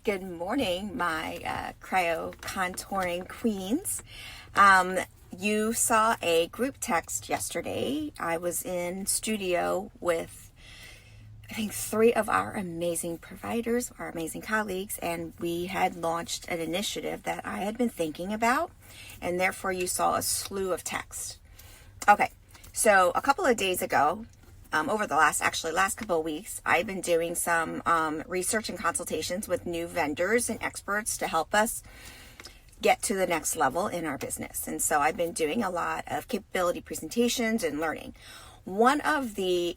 Good morning, my cryo contouring queens. You saw a group text yesterday. I was in studio with, I think, 3 of our amazing providers, our amazing colleagues, and we had launched an initiative that I had been thinking about, and therefore you saw a slew of texts. Okay, so a couple of days ago, over the last couple of weeks, I've been doing some research and consultations with new vendors and experts to help us get to the next level in our business. And so I've been doing a lot of capability presentations and learning. One of the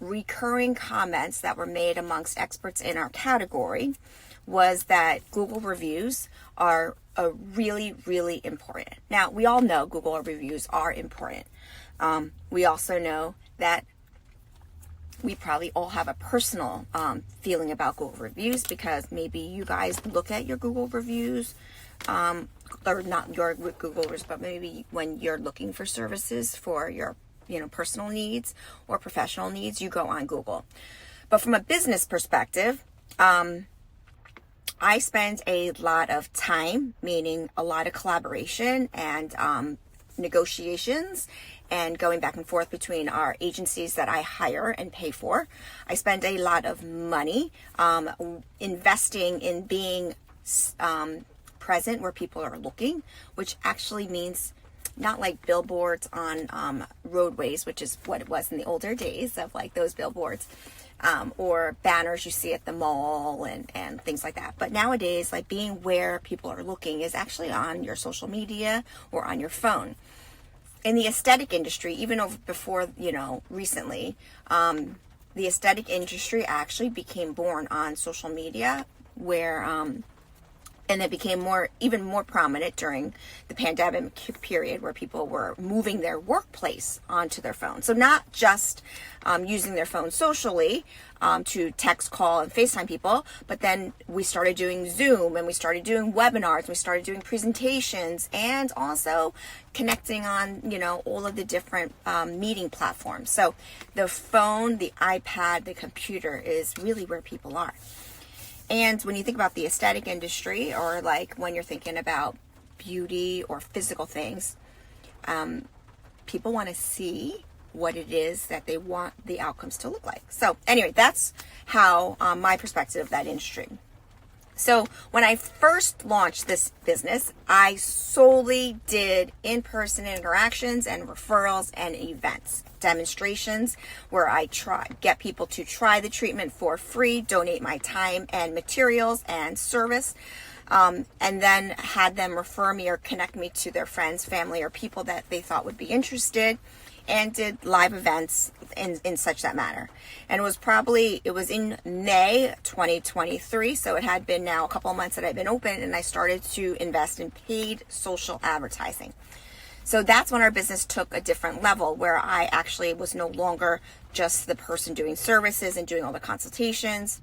recurring comments that were made amongst experts in our category was that Google reviews are really, really important. Now, we all know Google reviews are important. We also know that we probably all have a personal feeling about Google reviews, because maybe you guys look at your Google reviews, or not your Google reviews, but maybe when you're looking for services for your personal needs or professional needs, you go on Google. But from a business perspective, I spend a lot of time, meaning a lot of collaboration and negotiations and going back and forth between our agencies that I hire and pay for. I spend a lot of money investing in being present where people are looking, which actually means not like billboards on roadways, which is what it was in the older days of like those billboards, or banners you see at the mall and things like that. But nowadays, like being where people are looking is actually on your social media or on your phone. In the aesthetic industry, even before recently, the aesthetic industry actually became born on social media, where and it became even more prominent during the pandemic period, where people were moving their workplace onto their phone. So not just using their phone socially to text, call, and FaceTime people, but then we started doing Zoom, and we started doing webinars, and we started doing presentations, and also connecting on, all of the different meeting platforms. So the phone, the iPad, the computer is really where people are. And when you think about the aesthetic industry, or like when you're thinking about beauty or physical things, people want to see what it is that they want the outcomes to look like. So anyway, that's how my perspective of that industry. So when I first launched this business, I solely did in-person interactions and referrals and events, demonstrations where I get people to try the treatment for free, donate my time and materials and service, and then had them refer me or connect me to their friends, family, or people that they thought would be interested, and did live events in such that manner. And it was in May 2023, so it had been now a couple of months that I've been open, and I started to invest in paid social advertising. So that's when our business took a different level, where I actually was no longer just the person doing services and doing all the consultations.